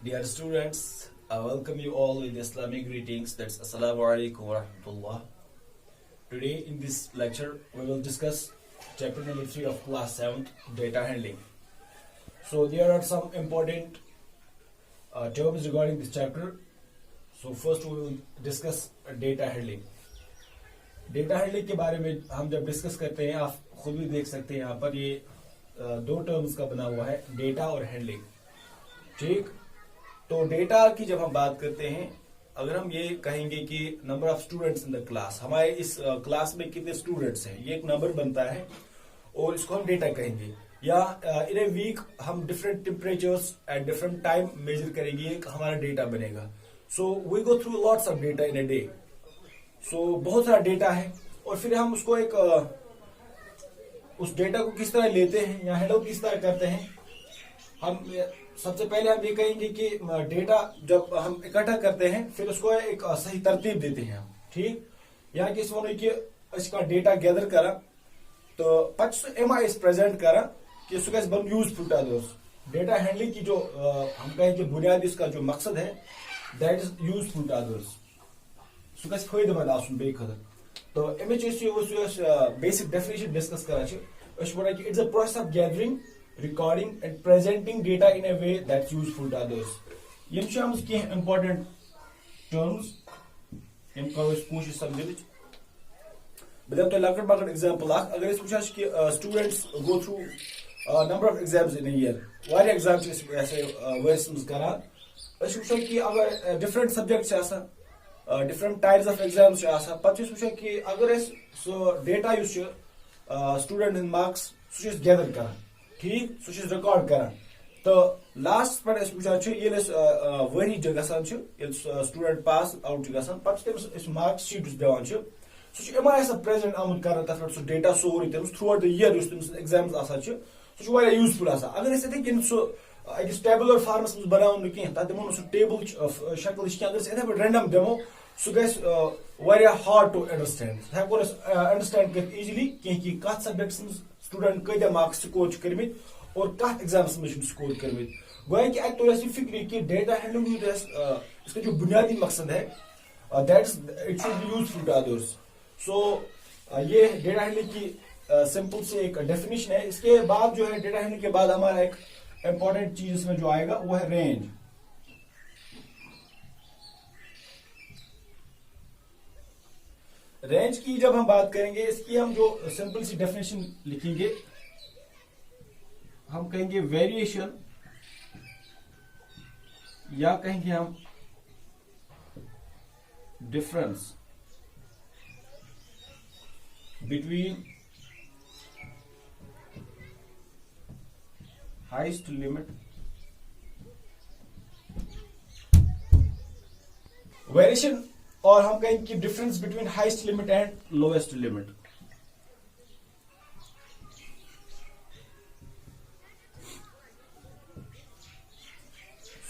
Dear students, I welcome you all with Islamic greetings. That's Assalamu alaikum wa rahmatullah. Today in this lecture, we will discuss chapter number 3 of class 7, data handling. So there are some important terms regarding this chapter. So first we will discuss data handling. Data handling के बारे में हम जब discuss करते हैं, आप खुद भी देख सकते हैं यहाँ पर ये दो टर्म्स का बना हुआ है, डेटा और हैंडलिंग। ठीक, तो डेटा की जब हम बात करते हैं, अगर हम ये कहेंगे कि number of students in the class, हमारे इस क्लास में कितने स्टूडेंट्स हैं, ये एक नंबर बनता है और इसको हम डेटा कहेंगे। या इन ए वीक हम different temperatures at different time measure करेंगे, एक हमारा डेटा बनेगा। So we go through lots of data in a day. So बहुत सारा डेटा है और फिर हम उसको एक उस डेटा को किस तरह लेते हैं या हैंडल किस तरह करते हैं। हम सबसे पहले हम ये कहेंगे कि डेटा जब हम इकट्ठा करते हैं फिर उसको एक सही तरतीब देते हैं हम। ठीक, यहाँ किस वो कि इसका डेटा गैदर करा तो पच एम आई प्रेजेंट करा कि सो बन यूजफुल टू डेटा हैंडलिंग की जो हम कहें कि बुनियादी इसका जो मकसद है that is useful to others, so गस फायदेमंद आसन बे खतर। तो अमिच बेसिक डेफिनेशन डिस्कस करा कि it's a process of gathering, recording and presenting data in a way that's useful to others. यम छ हम के important terms यम करो इस कोशिश समझिच। बदम तो लकड़ बकड़ एग्जांपल अगर इस पूछा कि students go through number of exams in a year, वारी एग्जाम्स ऐसे वर्सम्स करान अस वुचो कि अगर डिफरेंट सब्जेक्ट्स आसा, डिफरेंट टाइप्स ऑफ एग्जाम्स आसा, पछ वुचो कि अगर इस सो data use student in marks so gather करान, ठीक, सो रिकॉर्ड करान। तो लास्ट पे वो वरी गसान स्टूडेंट पास आउट गसान पे मार्क्स शीट दिवान सो प्रेजेंट आमुत कर तथ data sorry तमिस through out the year exams so useful. अगर इथे सो अकिस टेबुलर फार्मस मज बनावन कह तथ दिमो सो टेबल शक्ल अगर इथे पे रैंडम दिमो सो गया हार्ड टू अंडरस्टैंड, हेको अंडरस्टैंड कर इजिली कह कत सब्जेक्ट्स स्टूडेंट कत मार्क्स स्कोर कर और कत एग्जाम्स में स्कोर कर गोया कि अत तो फिक्र कि डेटा हैंडलिंग इसका जो बुनियादी मकसद है that it should be useful to others. So ये डेटा हैंडलिंग की सिंपल से एक डेफिनेशन है। इसके बाद जो है डेटा हैंडलिंग के बाद हमारा एक इंपॉर्टेंट चीज इसमें जो आएगा वो है रेंज। रेंज की जब हम बात करेंगे, इसकी हम जो सिंपल सी डेफिनेशन लिखेंगे, हम कहेंगे वेरिएशन या कहेंगे हम difference between highest limit, variation और हम कहेंगे कि difference between highest limit and lowest limit.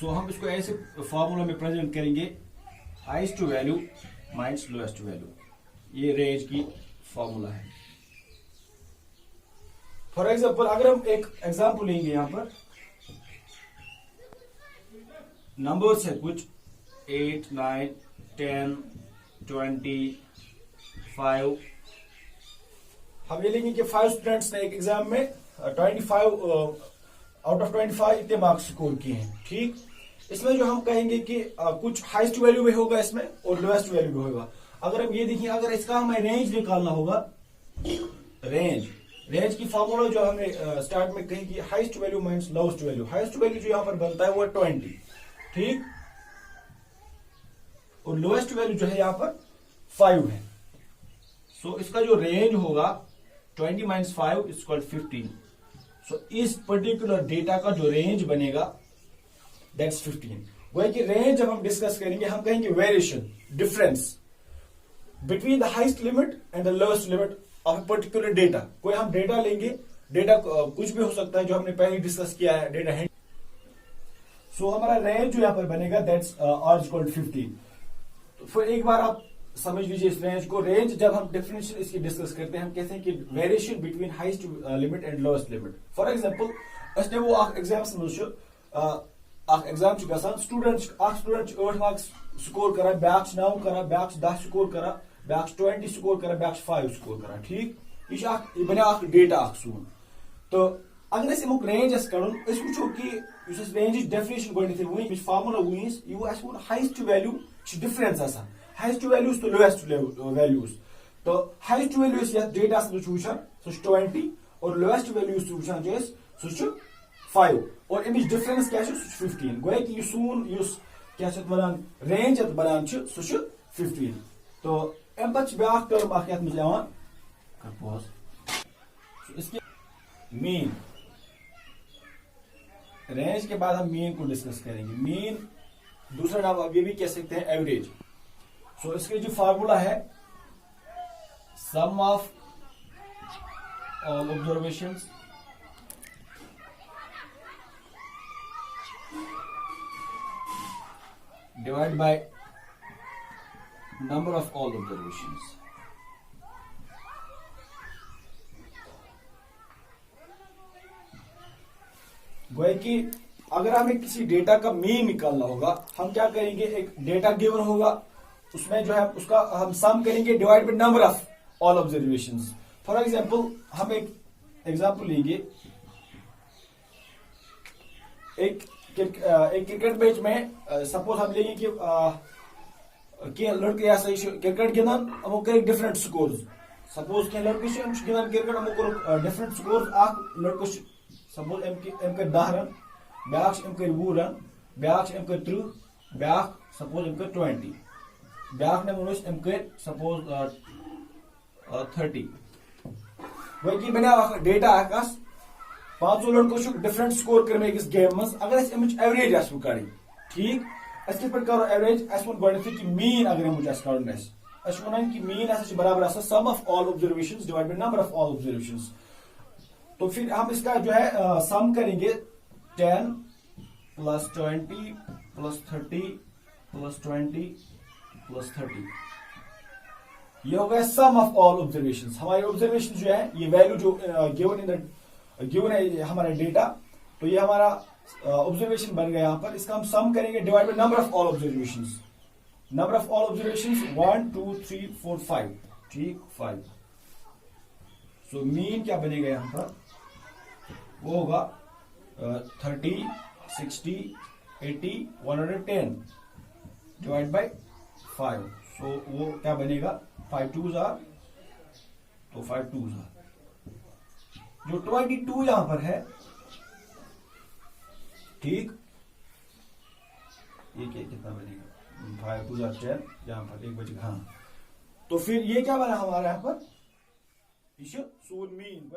So हम इसको ऐसे फॉर्मूला में प्रेजेंट करेंगे, highest value minus lowest value, ये रेंज की फॉर्मूला है। फॉर एग्जांपल अगर हम एक एग्जांपल लेंगे, यहां पर नंबर्स है कुछ 8, 9, 10, 20, 5। हम ये लेंगे कि 5 स्टूडेंट्स ने एक एग्जाम में 25 आउट ऑफ 25 इतने मार्क्स स्कोर किए हैं। ठीक, इसमें जो हम कहेंगे कि कुछ हाईएस्ट वैल्यू भी होगा इसमें और लोएस्ट वैल्यू भी होगा। अगर हम ये देखिए, अगर इसका हमें रेंज निकालना होगा, रेंज की फॉर्मूला जो हमने स्टार्ट में कही कि highest value minus lowest value, highest value जो यहाँ पर बनता है वो है 20, ठीक, और लोएस्ट वैल्यू जो है यहाँ पर 5 है। सो इसका जो रेंज होगा 20 माइनस 5 इज इक्वल 15। सो इस पर्टिकुलर डेटा का जो रेंज बनेगा दैट्स 15। वही कि रेंज जब हम डिस्कस करेंगे, हम कहेंगे variation, difference between the highest limit and the lowest limit of particular data. कोई हम डेटा लेंगे, डेटा कुछ भी हो सकता है जो हमने पहले डिस्कस किया है, डेटा है। सो हमारा रेंज जो यहाँ पर बनेगा दैट्स आर इक्वल 15। तो फिर एक बार आप समझ लीजिए इस रेंज को। रेंज जब हम डिफरेंशियल इसकी डिस्कस करते हैं, हम कहते हैं कि variation between highest limit and lowest limit. For example असने वो एग्जाम्स एग्जाम गसान स्टूडेंट 8 मार्क्स स्कोर कर ब्या 9 कर ब्या 10 स्कोर कर ब्या 20 स्कोर कर ब्या 5 स्कोर कर ठीक यह बने डेटा सून तो अगर अमुक रेंज कड़न वो कि रेंज डेफिनेशन गई वो फार्मूला वन यह highest value difference highest values तो लोएस्ट वैल्यूज तो हाइस्ट वैल्यूज डेटा वो 20 और लोएस्ट वैल्यूज वो 5 और अमिच डिफरेंस क्या 15 गो कि सून क्या रेंज बनान सह 15 तो अम पे ब्या टर्म इसके मीन रेंज के बाद हम मीन को डिस्कस करेंगे मीन दूसरा नाम अब ये भी कह सकते हैं एवरेज सो इसके जो फार्मूला है sum of all observations divided by number of all observations. गोया कि अगर हमें किसी डेटा का मीन निकालना होगा हम क्या करेंगे एक डेटा गिवन होगा उसमें जो है उसका हम सम करेंगे divide by number of all observations for example हम एक एग्जांपल लेंगे एक क्रिकेट मैच में सपोज हम लेंगे कि लड़के क्रिकेट गिंदान हमो कर डिफरेंट स्कोर्स सपोज क्या लड़के गिंदान क्रिकेट हमो कर डिफरेंट स्कोर्स लड़को सपोज एम कर 10 रन ब्या एम कर 20 रन ब्या एम कर 30 ब्या सपोज एम कर 20 ब्या एम कर सपोज 30 वो कि बना डेटा आकाश 5 लड़कों डिफरेंट स्कोर कर गेम मज अगर एवरेज वो कड़ी ठीक पे करो एवरेज वो कि मीन अगर कड़न वन कि मीन बराबर sum of all observations divide by number of all observations तो फिर हम इसका जो है सम करेंगे 10 प्लस 20 प्लस 30 प्लस 20 प्लस 30 ये हो गया सम ऑफ ऑल ऑब्जर्वेशंस हमारी ऑब्जर्वेशन जो है ये वैल्यू जो गिवन है हमारा डेटा तो ये हमारा ऑब्जर्वेशन बन गया यहाँ पर इसका हम सम करेंगे divide by number of all observations number of all observations 1 2 3 4 5 ठीक 5 सो मीन क्या बनेगा यहाँ पर वो होगा 30 60 80 110 डिवाइड बाय 5 सो वो क्या बनेगा 5 2s आर तो 5 2s आर जो 22 यहां पर है ठीक ये कितना बनेगा 5 2s आर 10 यहां पर एक बचेगा हाँ तो फिर ये क्या बना हमारा यहां पर सून मीन